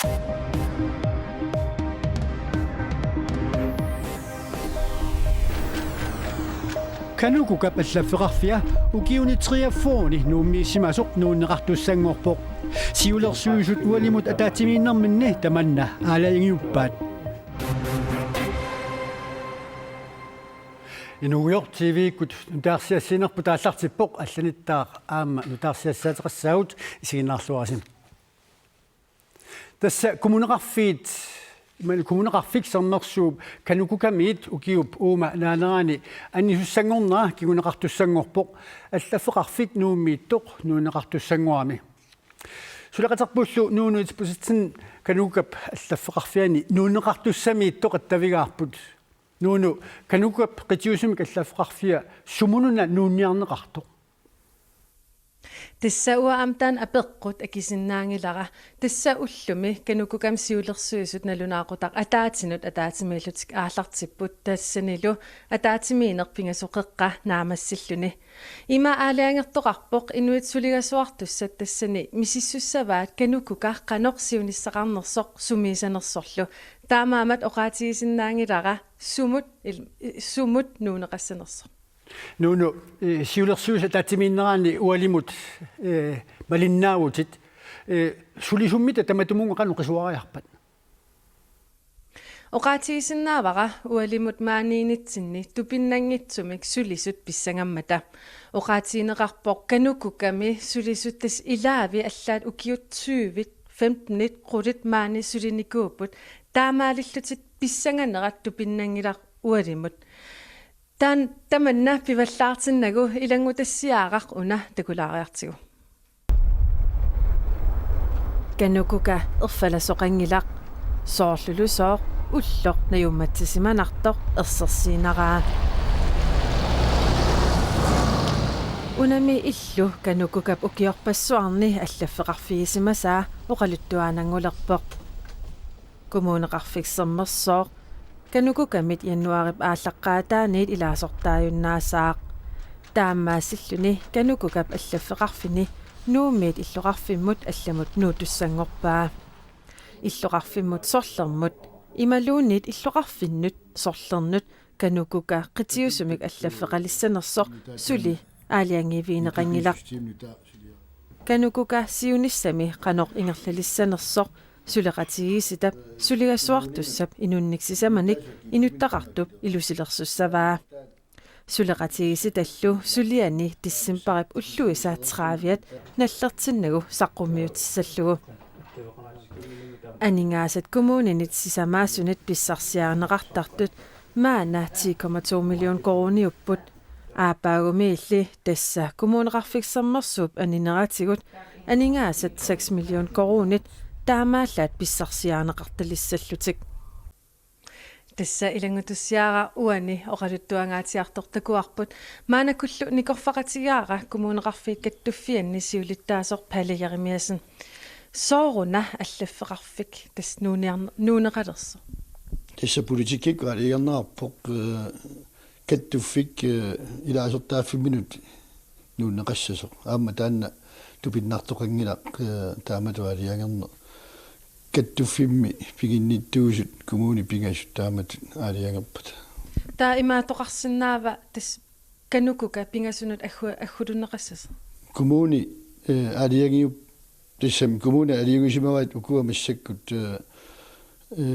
Kanuku kapallaferarfia ukiunitriaffuuni nuummiissimasoq nuunneqartussangorpoq siulersuusut ualimut ataatimiinnerminni tamanna aalaingiuppaat inuuyor TV-kut nutaarsiassinerpu taallartippoq allanittaaq aamma nutaarsiassaateqassaagut isiginnaarluarasim tassa kumuneqarfiit kommuneqarfik sernersuup kanukukamiit ukiup uuma naaneraani annisussanngornaa kiguneqartussangorpoq allafeqarfik nuummiittoq nuuneqartussanguami sulaqaterpullu nuunuit pusitsin kanukukap allafeqarfiani nuuneqartussamiittoq attavigaarput nuunu kanukukap qitiusumik allafeqarfia sumununa nuunniarneqartoq Tissa ua amtaan apeqqut akisinnaangilara tissa ullumi kanukukam siulersuisut nalunaaqutaq ataatimillutik aallartipput tassanilu ataatimiinerpingasuqeqqa naamassilluni ima aaliangertoqarpoq inuit suligasuartussat tassani misissussavaat kanukuka qanorsiunissaqarnersoq sumiisanersorlu taamaamat oqaatigisinnaangilara sumut nuuneqassanersoq nuunu siulersuus ataatimiinneraani ualimut malinnaautit sulisummita tamatumunga qanuqisuariarpat oqaatigisinnaavara ualimut maaniinitsinni tupinnangitsumik sulisut pissangammata oqaatiineqarpoq kanukukami sulisuttas ilaavi allaat ukiutsuuvit 15 qulit maani sulinikuuput taamaalillutit pissanganerat tupinnangilaq ualimut tamanna pivallaartinnagu ilangutassiaaqaq una takulaariartigu kanukuka erfalasoqangilaq soorlulu sooq ulloq najummatsisimanartoq ersersiinaraa unami illu kanukukap ukiorpassuarni allafeqarfiisimasaa oqaluttuaanangulerpoq kumuuneqarfiksermersooq kanukukamit januarip aallaqqaataaniit ilaasortaajunnaassaaq taammaasilluni kanukukap allafeqarfini nuummiit illoqarfimmut allamut nuutussangorpaa illoqarfimmut sorlermut imaluunniit illoqarfinnut sorlernut kanukuka qitiusumik allafeqalissanersoq suli aaliangiviineqangilaq kanukuka siunissami qanoq ingerlalissanersoq suleqatigisitap suligasuartussap inunniksisamanik inuttaqartup ilusilersussavaa suleqatigisitallu suliani tissimparip ulluisaatraaviat nallertinnagu saqqummiutissallugu aningaasat kommuninit sisamaasunit pissarsiaaneqartartut maana 10,2 million koruniupput aapaagumiilli tassa kommuneqarfiksermersuup anineratigut aningaasat 6 million korunit taamaallat pissarsiaaneqartalissallutik tassa ilangutussiaara uani oqaluttuangaatiartortakuarput maanakullu nikorfaqatigaara kommuneqarfiik kattuffianni siulittaasoq palajarimiasen sooruna allafeqarfik tas nuuneqalerso tassa politikik aliarnerarpoq kattuffik ilaasortaaffimminut nuunneqassasoq aamma taanna tupinnartoqangilaq taamatualiangerner kattufimmi piginnittuusut kommuni pingasut taamatut aaliangerpat taa imaatoqarsinnaava tas kanukuka pingasunut aggutunneqassas kommuni aaliangiup tissam kommuni aliangusimavaat ukua massakkut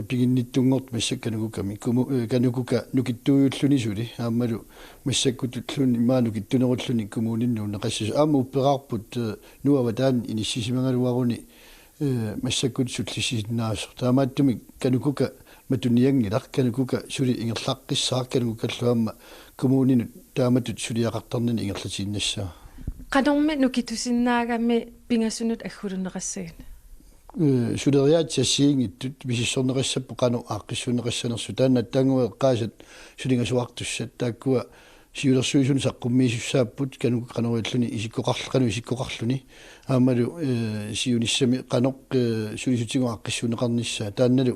piginnittuungort massakanukukami kanukuka nukittuuyulluni suli aammalu massakkutulluни maanukittunerulluni kommuninnuunneqassas aamma uppeqarput nuavataan inissisimagaluaruni massakkut sullisinnaasor taamaattumi kanukuka matuniangilaq kanukuka suli ingerlaqqissaaq kanukukalluamma kommuninut taamatut suliaqartarnini ingerlatiinnassaa qanormi nukitusinnaagami pingasunut aggutunneqassagin suderiaat sassiingittut misissorneqassappu qanu aaqqissuneqassanersu taanna taangueqqaasat sulingasuartussat taakkua siulersuisun saqqummiisussaapput kanu qanualluni isikkoqarluni aammalu siunissami qanoq sulisutigu aaqqissuneqarnissaa taannalu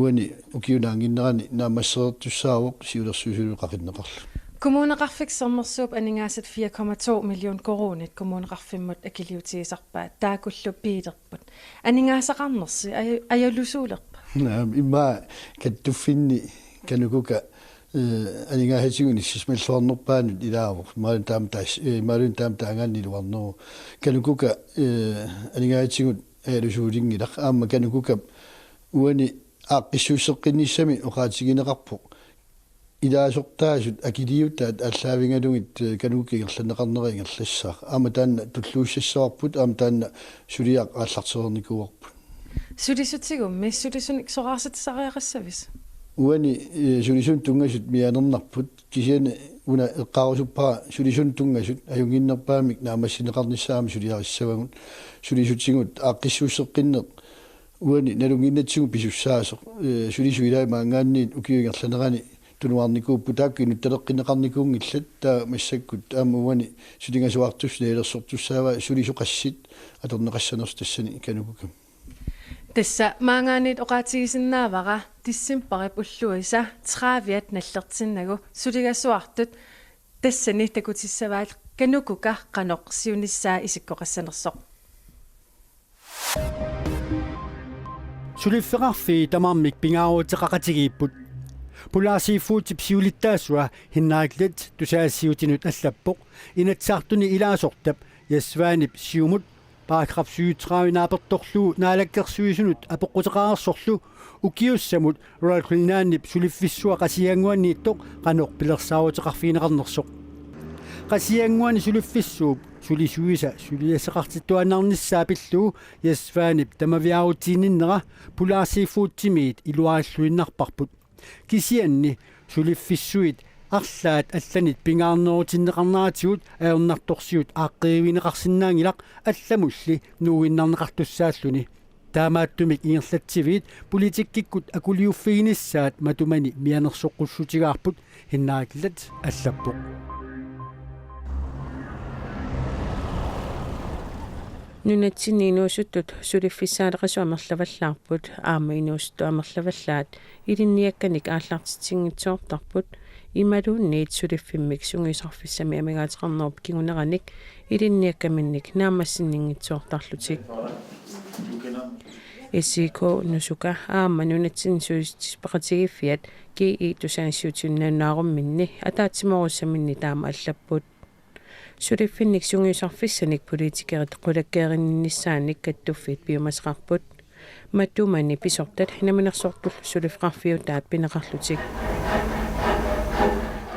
uani ukiunaanginnerani naamassерtussaavoq siulersuisulu qaqinneqarlu Kommuneqarfiksernersuup aningaasat 4,2 million koronit kommuneqarfimmut akiliutiisarpaat taakullu piiterput aningaasaqarnersi ajalusuulerpa imma kattuffinni kanukuka aningaahatigunni sismalluarnerpaanut ilaavor maalun taam taangaanniluarneru kanukuka aningaahatigut ajalusuulingilaq aamma kanukuka uani aaqqissuusseqqinissami oqaatigineqarpo илаасортаасут акилиутаат аллаавингалугит кануккигерланеқарнерингерлассаа аама таанна туллууссассаварпут аама таанна сулиақ ааллартерникуарпут сулисутсигумми сулисуник сораарсатсариақассавис уани сулисун тунгасут мианернарпут кисиана уна эққарусуппара сулисун тунгасут аюнгиннерпаамик наамассинеқарниссаами сулиариссавагун сулисутсигут ааққиссууссеққиннеқ уани налунгиннатсигу писуссаасеқ сулисуилаа маангаанниит укиугерланерани тунуарникууппутаакки нутталеққинеқарникуунгиллат таа массаккут аамуани сулингасуартус неелерсортуссаава сулисоқассит аторнеқассанерс тассани канукукам тасса маангаанит оqaатигисиннаавара тиссимпарип уллуиса траавиат наллертиннагу сулигасуартут тассани такутиссаваал канукука қаноқ сиуниссаа исиккоқассанерсоқ сулиффеқарфи тамааммик пингааруутеқақатигииппут пулаасииффуутип сиулиттаасуа хиннааклат тусаассиутинут аллаппоқ инатсаартуни илаасортап яссваанип сиумут параграф 37 нааперторлуу наалаккерсуисунут апоққутеқарерсорлу укиуссамут рол клинааннип сулиффиссуа қасиангуаннииттоқ қаноқ пилерсааутеқарфиинеқарнерсоқ қасиангуани сулиффиссууп сулисуиса сулиассеқартиттуанаарниссаа пиллуу яссваанип тамавиаутиининнера пулаасииффуутсимиит илуааллуиннарпарпут кисианни сулиффиссуит арлаат алланит пингаарнерутиннеқарнаатигут аернарторсиут ааққиивинеқарсинаангилақ алламулли нууиннарнеқартуссааллуни таамааттумик ингерлатсивиит политиккиккут акулиуффигиниссаат матумани мианерсоққуссутигаарпут хиннаакилат аллаппоқ нунатсини инуусуттут сулиффисаалеқасуамерлаваллаарпут аама инуусту амерлаваллаат илинниакканик ааллартитсингитсоортарпут ималуунниит сулиффиммик сунгисарфиссами амигаатеқарнеруп кигунераник илинниаккаминник наамассиннингитсоортарлутик эсико нусука аама нунатсини суистиспақатигиффиат ки тусаанссуутиннаанаарумминни атаатсиморуссаминни таама аллаппут сулиффинник сунгисарфиссаник политикерит қулаккееринниссааник каттуффит биумасеқарпут матумани писортат хинаминерсортул сулиффқарфиутаат пинеқарлутик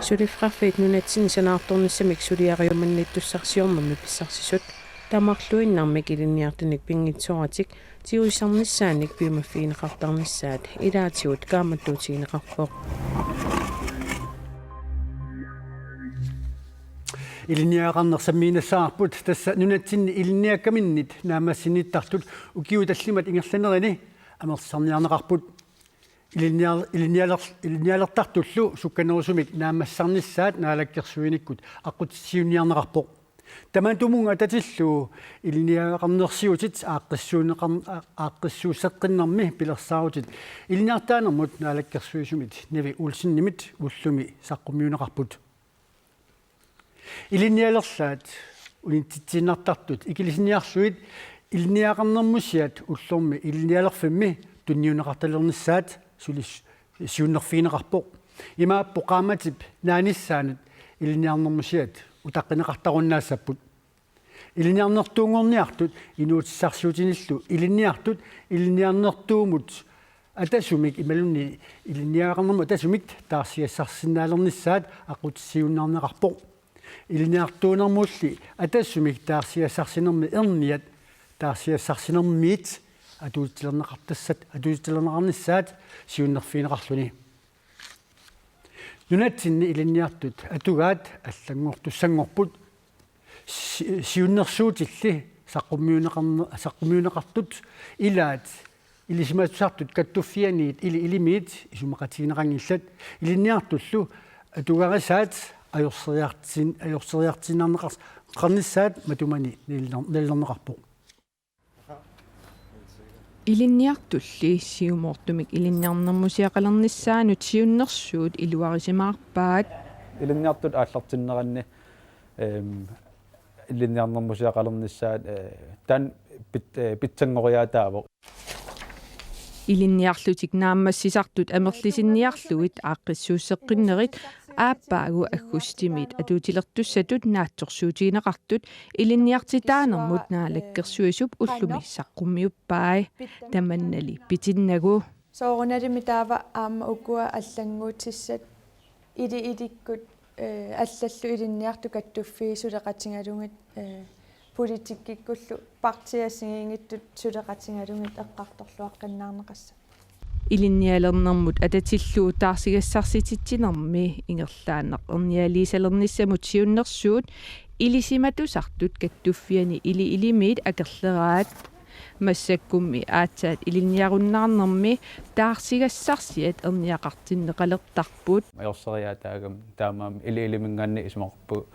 сулиффқарфиит нунатсин санаарторниссамик сулиариуманниттуссарсиормами писсарсисут тамарлуиннармик илинниартуник пингитсоратик тиуисарниссааник биумаффиинеқартарниссаат илаатигут кааматтуутигинеқарпоқ илиниақарнерсаммиинассаарпут тасса нунатсинни илиниаккаминнит наамассиниттартут укиуталлимат ингерланерини амерсарниарнеқарпут илиниалертартуллу сукканерусумик наамассарниссаат наалаккерсуиниккут аққутсиуниарнеқарпоқ тамантумунга татиллу илиниақарнерсиутит ааққиссуусеққиннарми пилерсаарутит илиниартаанермут наалаккерсуисумит нави улсиннимит уллуми саққумиунеқарпут илиниалерлаат улинтитсиннартартут икилисиниарсуит илиниақарнермусиат уллорми илиниалерфимми тунниунеқарталерниссаат сиуннерфиинеқарпоқ имааппо qaamатип нааниссаанат илиниарнермусиат утаққинеқартаруннаассаппут илиниарнертуунгорниартут инуутиссарсуутиниллу илиниартут илиниарнертуумут атасумик ималунни илиниақарнерму атасумик таарсиассарсинаалерниссаат аққутсиуннаарнеқарпоқ илиниартуунермулли атассумик таарсиассарсинерми ерниат таарсиассарсинермиит атуутилернеқартассат атуутилернеқарниссаат сиуннерфиинеқарлуни нунатсинни илиниартут атугаат аллангортуссангорпут сиуннерсуутилли саққуммиунеқартут илаат илисимаатсартут каттуффианиит илимиит исумақатигинеқангиллат илиниартуллу атугарисаат ajorсериартинарнеқарс қарниссаат матумани ниллернеқарпоқ илинниартулли сиумоортумик илинниарнэрмусиақалерниссаанут сиуннэрсуут илуарисимаарпаат илинниартут ааллартиннеранни илинниарнэрмусиақалернissaat таан питсангориаатаавоқ илинниарлутик нааммассисартут амерлисинниарлуит ааққиссууссеққиннерит ааппаагу аггустимит атуутилертуссатут наатсорсуутигинеқартут илинниартитаанермут наалаккерсуисуп уллуми саққуммиуппаи таманнали питиннагу сооруналими таава аама укуа аллангуутиссат идиккут аллаллу илинниарту каттуффии сулеқатингалунгат политиккиккуллу партиасигингиттут сулеқатингалунгат эққарторлуаққиннаарнеқасса илинниалернэрмут ататиллуу таарсигассарсититсинерми ингерлаанеқ эрниалиисалерниссамут сиуннерсуут илисиматусартут каттуффиани илимиит акерлераат массаккумми аатсаат илинниаруннаарнэрми таарсигассарсиат эрниақартиннеқалертарпут аёрсериаатаагам таамаам илимингаанни исмақарпу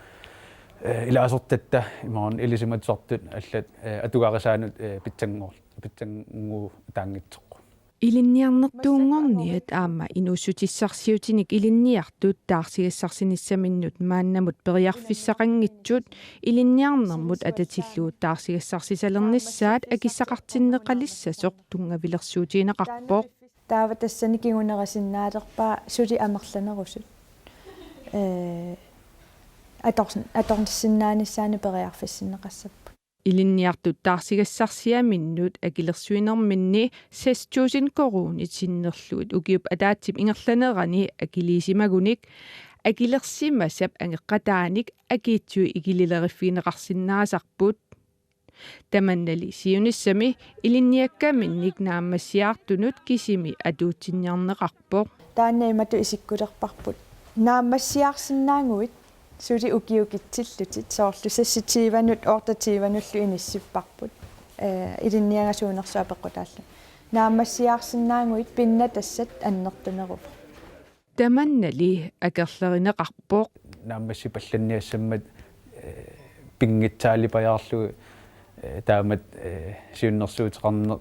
илаасортатта имаан илисиматсартут аллат атугаарисаанут питсангуу таангитсоқ илинниарнертуунгорниат аама инуссутиссарсиутиник илинниартут таарсигассарсиниссаминнут мааннамут периарфиссақангитсут илинниарнэрмут ататиллуу таарсигассарсисалернissaат акиссақартиннеқалиссасоқ тунгавилерсуутиинеқарпоқ таава тассани кигунерасиннаалерпаа сули амерланерусут аторнссиннааниссаани периарфиссиннеқассаппу илинниартут таарсигассарсиаминнут акилерсуинерминни сестуусин коруунит синнерлуит укиуп атаатсип ингерланерани акилисимагуник акилерсимасап ангеққатааник акиитсуи игилилериффинеқарсинаасарпут таманнали сиуниссами илинниаккаминник нааммассиаартунут кисими атуутсинниарнеқарпоқ тааннаимату исиккулерпарпут нааммассиаарсинаангуит сули укиукитсиллутит соорлу сасситииванут оортатиивануллу иниссиппарпут илинниагасуунерсуа пеққутаалла нааммассиаарсинаангуит пинна тассат аннертунеруп таманнали акерлеринеқарпоқ нааммассипалланниассаммат пингитсаалипаяарлу таамат сиуннерсуутеқарне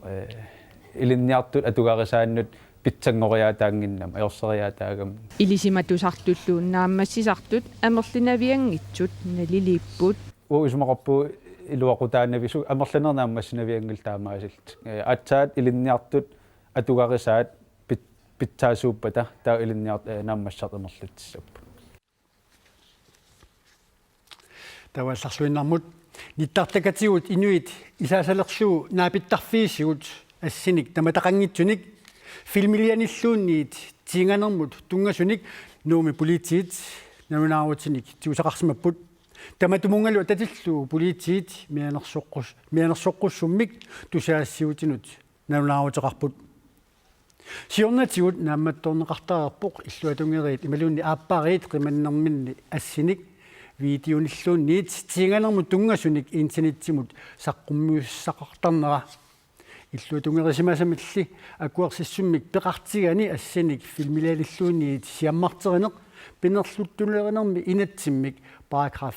илинниартут атугаарисааннут питсангориаатаангиннам аёрсериаатаагам илисиматусартуллуун нааммассисартут амерлинавиангитсут налилиппут уисмақарпу илуақутаанавису амерланернааммассинавиангил таамаасилт аатсаат илинниартут атугаарисаат питсаасууппата таа илинниарт нааммассарт амерлатсаппу таваалларлуиннармут ниттартакатигут инуит исаасалерлуу наапиттарфиисигут ассиник таматақангитсуник филмилианиллуунниит тинганермут тунгасуник нууми политиит навинааруутиник тиусақарсимаппут таматумунгалу татиллуу политиит мианерсоққуссуммик тусаассиутинут навинааруутеқарпут сиорнатигут наамматторнеқартаарпоқ иллуатунгериит ималуунни ааппаариит қиманнерминни ассиник видеониллуунниит тинганермут тунгасуник интернеттимут саққуммиуссақартарнера иллуатунгерисимасамилли акуарсиссуммик пеқартигани ассаник филмилалиллуунниит сиаммартеринеқ пинерлуттулеринерми инатсиммик параграф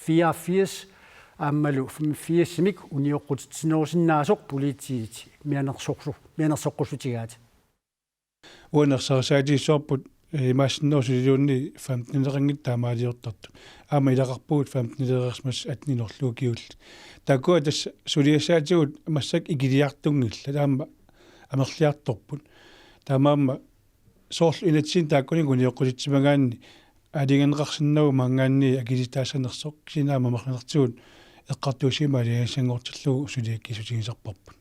84 ааммалу 85-мик униоққутитсинерусиннаасоқ политиит мианерсоққусутигаат уанерсарсаатиссуарпут имаассиннерусилиунни 15-нерангит таамаалиортарту аама илақарпугут 15-нерерсмас атнинерлуукиулли такуа тас сулиассаатигут массак игилиартунгилла таама амерлиарторпут таамаама соорлу инатсин тааккуни униоққутитсимагаанни алингенеқарсиннагу мангаанни акилитаассанерсоқ синаама мерланертигут эққартуусима алиассангортиллугу сулиаккисутигисарпарпут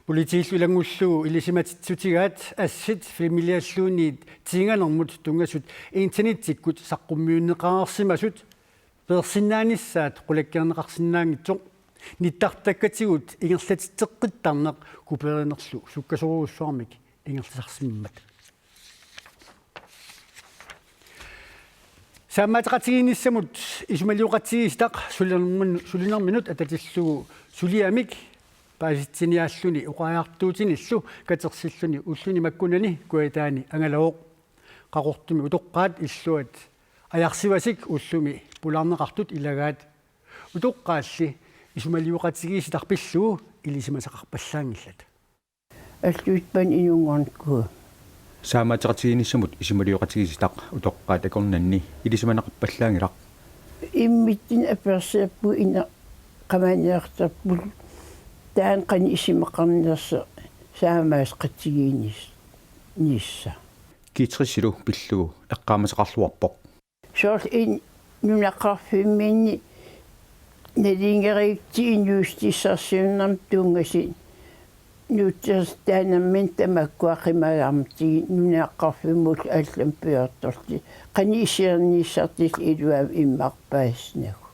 политииллулангуллуу илисиматитсутигаат ассит фамилиаллуунниит тинганермут тунгасут интернеттиккут саққуммиуннеқарсимасут персинааниссаат қулаккернеқарсинаангитсоқ ниттартаккатигут ингерлатиттеққиттарнеқ куперинерлу суккасоруussуармик ингерласарсиммат самматеқатигиниссамут исумалиоқатигистақ сулинерминут ататиллугу сулиамик пааситсиниааллуни уқаjaartuutиниллу катерсиллуни уллуни маккунани куатаани ангалаоқ қақортуми утоққаат иллуат аярсивасик уллуми пулаарнеқартут илагаат утоққаалли исумалиоқатигиситарпиллуу илисимасақарпаллаангиллат аллуитпан июнгорнкуу Saamateqatiginissamut isimaliuqatigisitaq utoqqaatakornanni ilisumanaqqallaangilaq иммиттин аперсиаппу ина qamaaniartarpul taan qani isimeqarnersa saamaas qatsigiinis nissa kiitrisilu pillugu eqqaamaseqarluarpoq soorl in nunaqarfimmiinni nalingeriikti injuustissarsiunnam tuungasin nuuters taanammin tamakkuaqimagaarmti nunaqqarfimul allam piortorti qani isiernissartil iluav immarpaasnagu.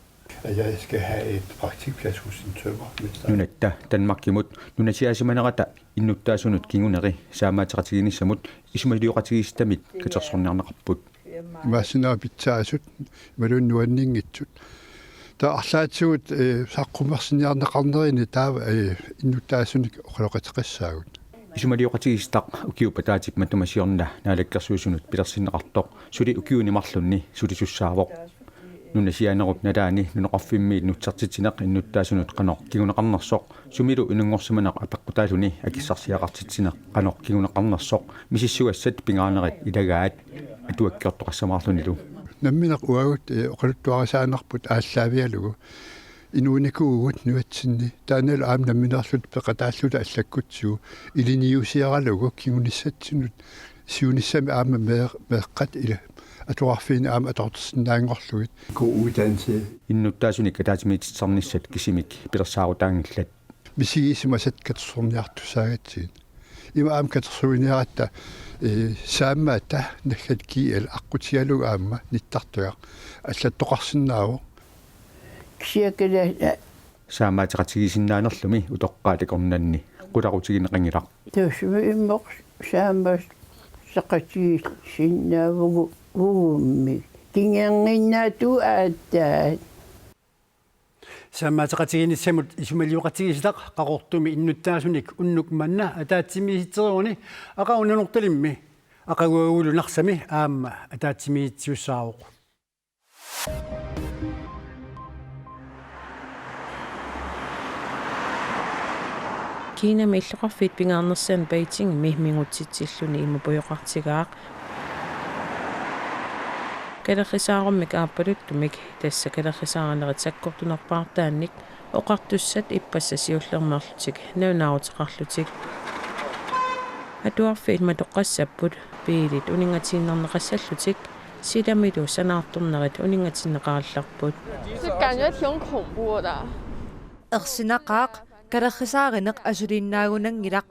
Jeg skal have et praktikplads hos en tømrer. nunatta tanmakkimut nunasiasimanerata innuttaasunut kinguneri saamaateqatiginissamut isimaliuqatigistamik katersorniarneqarput Massinaa pitsaasut malunnuanninngitsut taarlaatigut saqqummersinniarneqarnerini taava innuttaasunik oqaloqatiqassaagut isimaliuqatigistaq ukiupataatik matumasiorna naalakkersuusunut pilersinneqartoq suli ukiunimarlunni sulisussaawoq nunasianerup nalaani nuneqarfimmiit nutsertitineq innuttaasunut qanoq kiguneqarnersoq sumilu inunngorsumaneq apeqqutaaluni akissarsiaqartitineq qanoq kiguneqarnersoq misissugassat pingaanerit ilagaat atuakkiortoqassamaarlunilu nammineq uagut oqaluttuarasaanarput ааllaavialugu inuunikuugut nuatsinni taanalu aam namminerlut peqataalluta allakkutsiu iliniusiaralugu kigunissatsinut siunissami aama meeqqat ila atuarfiin aama atortersinnaangorlugit god uddannelse innuttaasunik ataatimiitsarnissat kisimik pilersaarutaangillat misigiisimasat katersorniartussaagatsiin ima aam katersuiniaratta saammaata naggat kiel aqutialugu aamma nittartuaq аллаттоқарсиннааву кисиакала saamaateqatigisinnaanерlumi utoqqaatakорнанни qularutigинеқангилақ тусми иммоқ saammas сақатигис синнаавгу уумми кингерниннаату ааттаат saamaateqatiginissamut isumaliuqatigisitaq qaqortumi innuttaasunik unnuk manna ataatsimisiteriuni aqaunanortalimmi aqaguagulunarsami aamma ataatsimisiussaaruq Kiina meilluqarfiit pingaarnersan Beijing mihmingutsitsilluni imapuyoqartigaaq kalerisaarumik aapaluttumik tassa kalerisaaranerit sakkortunarpaartaannik oqartussat ippassasiullermerlutik naunaaruteqarlutik atuarfiit matoqqassapput piilit uningatinnerneqassallutik silamilu sanaartornerit uningatinneqaarlarput ersinaqaaq kalerisaarineq asulinnaagunangilaq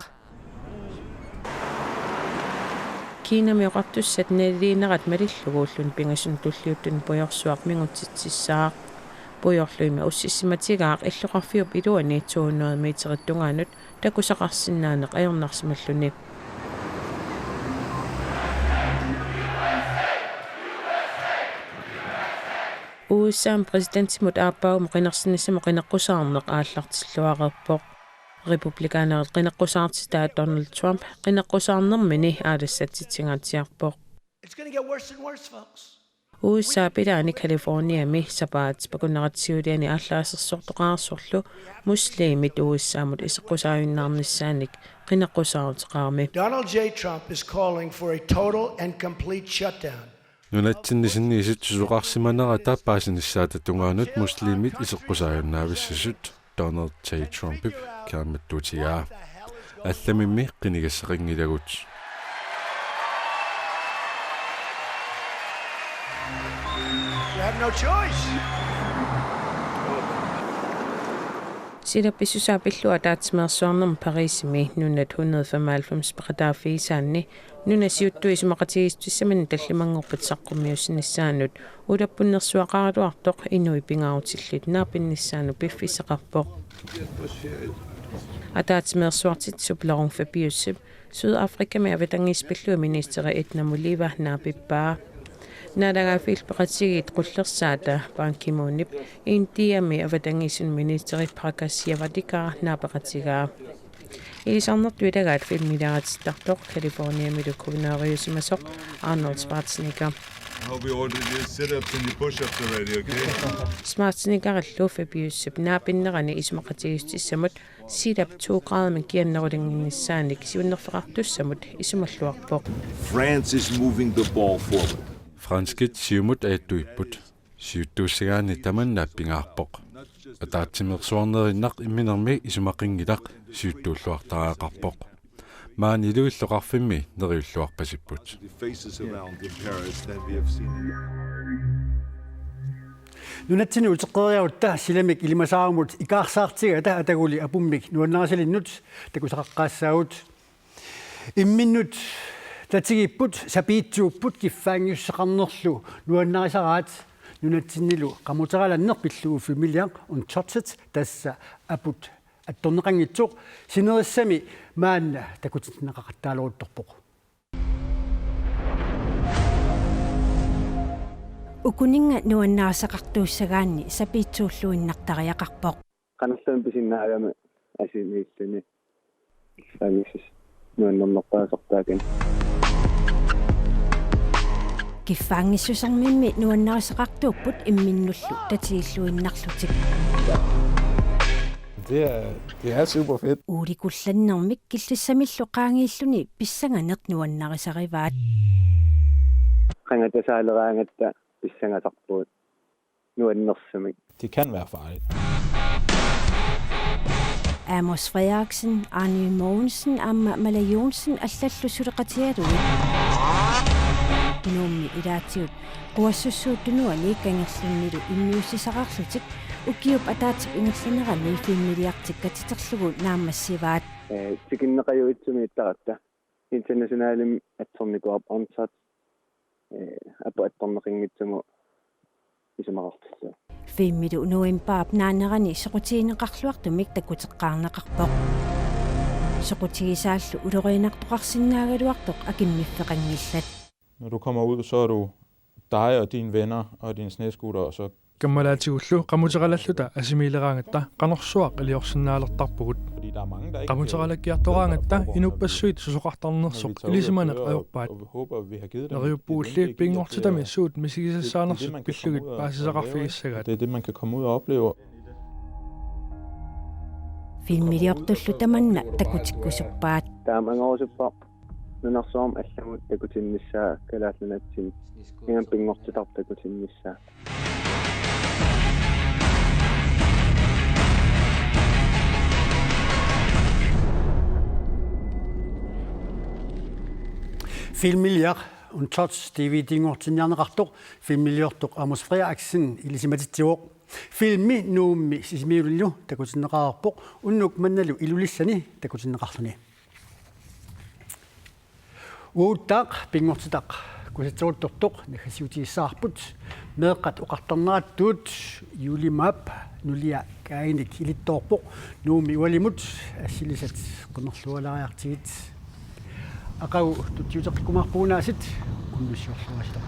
Kiinami oqartussat naliliinerat malilluguullun pingasun tulliuttun pujorsuaq mingutsitsissaaq pujorluima ussissimatigaaq illuqarfiup iluani 200 meterittungaanut takusaqarsinnaaneq ajornarsimalluni USA:n presidentsimut aappaagum qinersinissamo qineqqusaarneq aallartilluaqerpoq republikaanerit qineqqusaartitaa Donald Trump qineqqusaarnermini aalassatsitingaatiarpoq USA pilaani Californiami sapaat pakuneratsiuliani aalлаасерсортоqaarsorlu muslimit USA:mut iseqqusaayunnaarnissaanik qineqqusaarutiqaarmi Donald J. Trump is calling for a total and complete shutdown. Nunatsinnisinniisut susuqarsimanerata paasinnissaata tungaanut muslimit iseqqusaayunnaavissasut Donald J. Trumpip kaammattuutigaa алламимми qinigasseqingilagut You have no choice. Sida pissusaapillua taatsimeersuarnerm Parisimi nunat 195 peqataafiisaanni nunasiuttuisumaqatigistussamani tallimangorpat saqqummiussinnissaanut ulappunnersuaqaruartoq inui pingaarutillut naapinnissaanu piffiseqarpoq ataatsimeersuartitsuplerung fabiussip Sydafrikami avatangispillua ministeri Edna Molewa naapippaa Nadagaafil peqatigit qullersaata Ban Ki-moonip Indiami avatangisun ministeri Prakash Javadekar naapeqatigaa Ilisarnertuilagaat filmilaaratittartoq Californiamilu kuvinariusimasoq Arnold Schwarzenegger hope you ordered your sit-ups and your push-ups already, okay? Smartinigarallu fabiussap naapinnerani isumaqatigistисsamут silap 2 graadman kiannerulinginnisaanik siunnerfeqartussamut isumalluarpoq. France is moving the ball forward. Franskit siumut aattuipput. Siuttuussagaani tamanna pingaarpoq. Ataatimersuarnerinnaq imminermi isumaqingilaq siuttuulluartaraaqarpoq. Maaniluilloqarfimmi neriulluarpasipput. The faces around in Paris that we have seen. Nunatsini uteqqeriarutta silamik ilimasaaramut ikaarsaartiga ataguli apummik nuannarasalinnut takusaqaqqaassaagut imminnut tatigipput sapiitsuupput kiffaangiussaqarnerlu nuannarisaraat nunatsinnilu qamuteralannerpilluu familiaq untsortit tassa aput attorneqangitsuq sinerissami maanna takutitneqaqattaaluuttorpoq. Ukuninga nuannaasaqartuussagaanni sapiitsuulluinnartariaqarpoq. Qanarluun pisinnaagama asiniilluni famissis nuannernerpaasartaakan. Kiffaangissusermimmi nuannaasaqartuupput imminnullu tatigilluinnarlutik. Det er super fedt. Ulikullannermik killssamillu qaangiilluni pissanganert nuannarisarivaat. Qangatasaaleraangatta pissangasarpuut nuannersamik. Det kan være farligt. Amos Frederiksen, Arne Mogensen, Amma Mala Jonsen allallu suleqatialuit. Nummi ilaatiut quassussuuttunuani kangerlunnilu immiussisaqarlutik ukiup ataatip ingerlanerani filmiliartik katiterlugu naammassivaat. Tikinneqajuitsumi ittaqatta internationalim atsornikuarp onsat apu attorneqingitsumu isumaqartissu. Filmilu nuimpaap naanerani soqutiineqarluartumik takuteqqaarneqarpoq. Soqutigisaallu uloriinartoqarsinnaagaluartoq akimmiffeqangillat. Når du kommer ud, så er du dig og dine venner og din snescooter, og så Kammalaatigullu qamuterallalluta asimiileraangatta qanorsuaq iliorsinnaalertarpugut. Qamuteralakkiartoraangatta inuppassuit susoqartarnersoq ilisimaneq ajorpaat. Neriuppuulli pingortitami suut misigisasaanersut pillugit paasisaqarfigissagaat. Det er det, man kan komme ud og opleve. Filmiliortullu tamanna takutikkusuppaat. Taamangorusuppa nunarsoom allamut takutinnissaa kalaallanatsin ingan pingortitar takutinnissaa. Filmiliaq untarts DVD-ngortinniarneqartoq filmiliortoq Amos Frederiksen ilisimatittiuoq filmi nuummi sisimiulillu takutinneqaarpoq unnuk mannalu ilulissani takutinneqarluni uuttaaq pingortitaq kusatsuuttortoq nakhasiutigissaarput meeqqat uqartarneraattuut yulimap nulia kainik ilittoorpoq nuummi ualimut assilisat qunnerlualariartigit aqagu tuttiuteqqumarpuunaasit unnussiorluasita